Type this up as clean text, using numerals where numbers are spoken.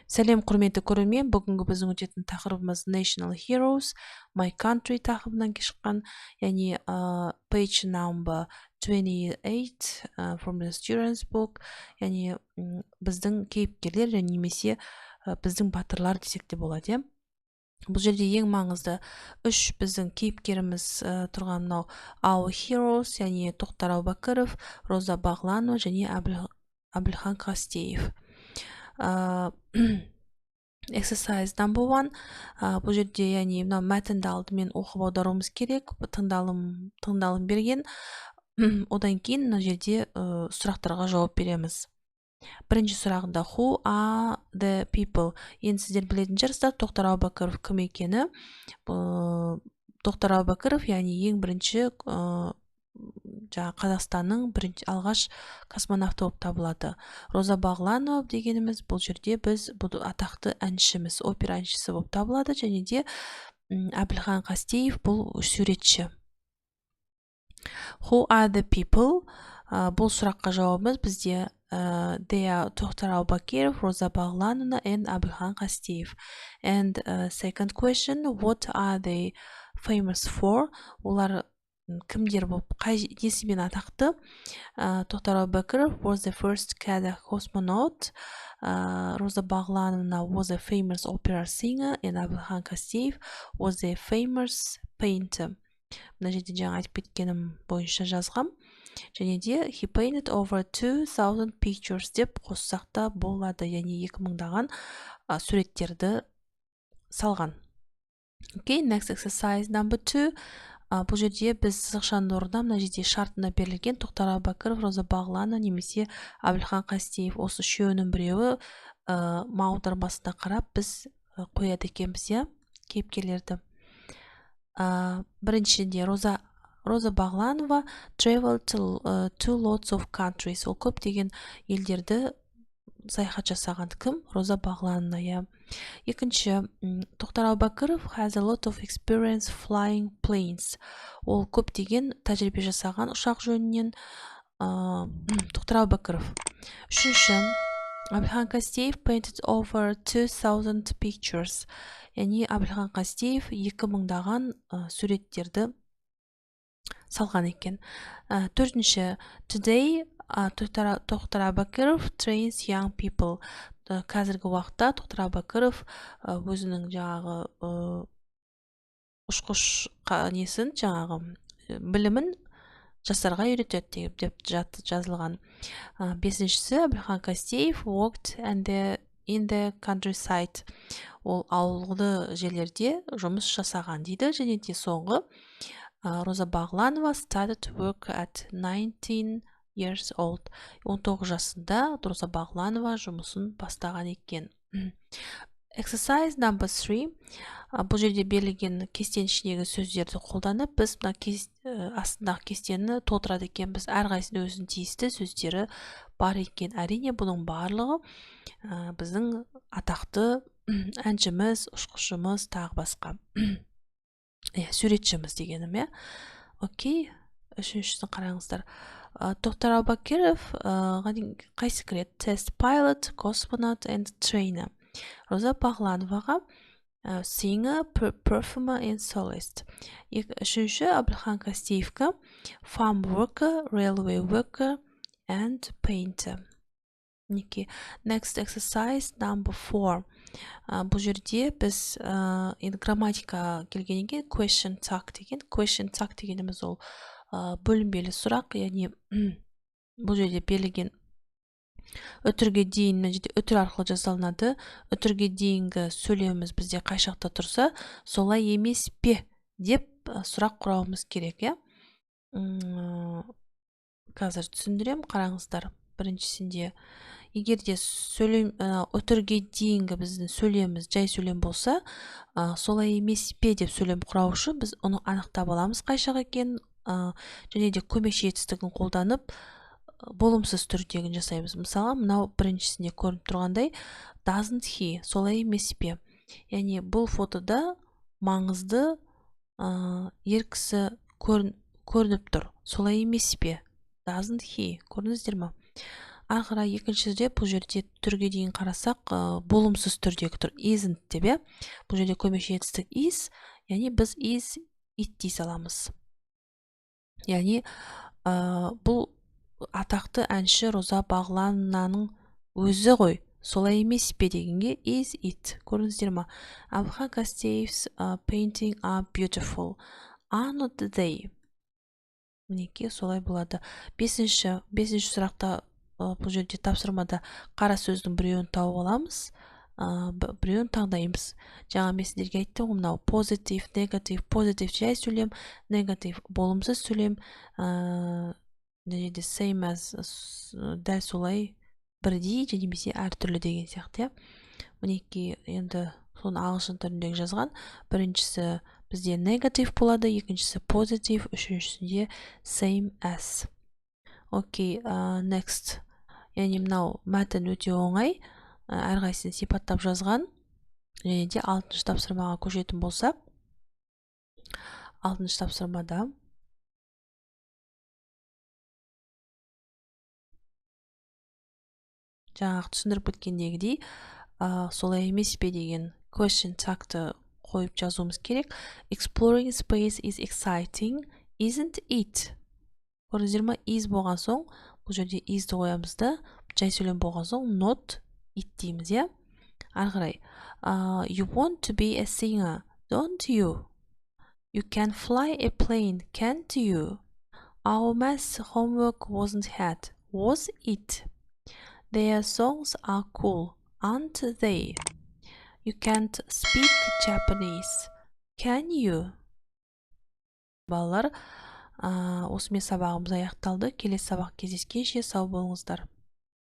Сәлем құрметті көрермен, бүгінгі біздің өтетін тақырыбымыз National Heroes, My Country тақырыбынан шыққан, яғни page number 28 from the students book, яғни біздің кейіпкерлер және немесе біздің батырлар десек те болады. Бұл жерде ең маңызды үш біздің кейіпкеріміз тұрған мынау Our Heroes, яғни Тоқтар Әубәкіров, Роза Бағланова және Әбілхан Қастеев. Exercise number 1. Бұл жерде яғни мына мәтінді алдымен оқып аударуымыз керек. Тыңдалым берген. Одан кейін мына жерде сұрақтарға жауап береміз. Бірінші сұрағында Who are the people? Енді сіздер білетін шығарсыздар, Тоқтар Әубәкіров кім екені. Тоқтар Әубәкіров яғни ең бірінші Қазақстанның алғаш космонавты болып табылады. Роза Бағланова дегеніміз бұл жерде біз атақты әншіміз, опера әншісі болып табылады, және де Әбілхан Қастеев бұл суретші. Who are the people? Бұл сұраққа жауабымыз бізде they are Тоқтар Әубәкіров, Роза Бағланова and Әбілхан Қастеев. And second question, what are they famous for? Олар кімдер болып, қай несімен атақты? Тоқтар Әубәкіров was the first Kazakh cosmonaut. Роза Бағланова was a famous opera singer, and Әбілхан Қастеев was a famous painter. Мына жерде жаңа айтып кеткенім бойынша жазғам. Және де he painted over 2000 pictures деп қоссақ та болады, яғни 2000-даған суреттерді салған. Okay, next exercise number 2. Бұл жерде біз сызықшаның орнына мына жерде шартына берілген Тоқтар Әубәкіров, Роза Бағланова немесе Әбілхан Қастеев, осы үшеуінің біреуі аудармасына қарап біз қояды екенбіз, кейіпкерлерді. Біріншінде Роза Бағланова travel to lots of countries. Ол көптеген елдерді саяхат жасаған кім? Роза Бағланова. Екінші, Тоқтар Әубәкіров has a lot of experience flying planes. Ол көптеген тәжірибе жасаған ұшақ жөнінен Тоқтар Әубәкіров. Үшінші, Әбілхан Қастеев painted over 2000 pictures. Яғни Әбілхан Қастеев 2000-даған суреттерді салған екен. Төртінші, today Тоқтар Әубәкіров trains young people. Қазіргі уақытта Тоқтар Әубәкіров өзінің ұшқыш несін, білімін жастарға үйретеді деп жазылған. Бесіншісі, Әбілхан Қастеев worked in the countryside. Ол ауылды жерлерде жұмыс жасаған дейді. Және де соңғы, Роза Бағланова started to work at 19 years old. 19 жасында Роза Бағланова жұмысын бастаған екен. Exercise number 3. Бұл жерде берілген кестенің ішіндегі сөздерді қолданып, біз астындағы кестені толтырады екен. Біз әрқайсының өзінің тиісті сөздері бар екен. Әрине, бұның барлығы біздің атақты әншіміз, ұшқышымыз, тағы басқа. Суретшіміз дегенім, Окей, үшіншісін қараңыздар. Тоқтар Әубәкіров қайсы кіреді? Test pilot, cosmonaut and trainer. Роза Бағлановаға singer, performer and solist. Үшінші, Әбілхан Қастеевқа farm worker, railway worker and painter. Next exercise number 4. Бұл жерде біз грамматика келгенге question tag деген. Question tag дегеніміз ол бөлінбелі сұрақ, яғни бұл жерде берілген өтірге дейін өтір арқылы жасалынады. Өтірге дейінгі сөйлеміміз бізде қай жақта тұрса, солай емес пе деп сұрақ құрауымыз керек. Қазір түсіндірем, қараңыздар. Біріншісінде, егерде өтірге дейінгі біздің сөйлеміміз жай сөйлем болса, солай емес пе деп сөйлем құрау үшін біз оны анықтап аламыз қай жақ екенін, және де көмекші етістігін қолданып болымсыз түрдегін жасаймыз. Мысалы, мынау біріншісінде көрініп тұрғандай doesn't he, солай емес пе. Яғни бұл фотода маңызды ер кісі көрініп тұр, солай емес пе. Doesn't he, көрдіңіздер ме? ары қарай екіншіде бұл жерде түрге дейін қарасақ болымсыз түрдегі тұр isn't деп, иә. Бұл жерде көмекші етістік is, яғни біз is it дей саламыз. Яғни бұл атақты әнші Роза Бағлананың өзі ғой, солай емес пе дегенге is it. Көрдіңіздер ма? Абылхан Қастеев's painting are beautiful. Are not they? Мінекей солай болады. Бесінші сұрақта бұл жерде тапсырмада қара сөздің біреуін тауып аламыз, біреуін таңдаймыз. Жаңа мен сіздерге айттым ғой, мынау позитив, негатив, позитив жай сөйлем, негатив болымсыз сөйлем, same as дәл солай бірдей және немесе әртүрлі деген сияқты. Мінекей енді соны ағылшын тіліндегі жазған. Біріншісі бізде негатив болады, екіншісі позитив, үшіншісінде same as. Окей, next. Яғни мынау мәтін өте оңай, әрқайсысын сипаттап жазған. Және де 6-шы тапсырмаға көшетін болсақ, 6-шы тапсырмада жаңағы түсіндіріп өткендегідей, солай емес пе деген question tagты қойып жазуымыз керек. Exploring space is exciting, isn't it? Көрдіңіздер ма? Is болған соң, бұл жерде is'ді қоямыз да, жай сөйлем болған соң not it дейміз, иә. Ары қарай. You want to be a singer, don't you? You can fly a plane, can't you? Our math homework wasn't had, was it? Their songs are cool, aren't they? You can't speak Japanese, can you? Балалар, осымен сабағымыз аяқталды. Келесі сабақ кездескенше сау болыңыздар.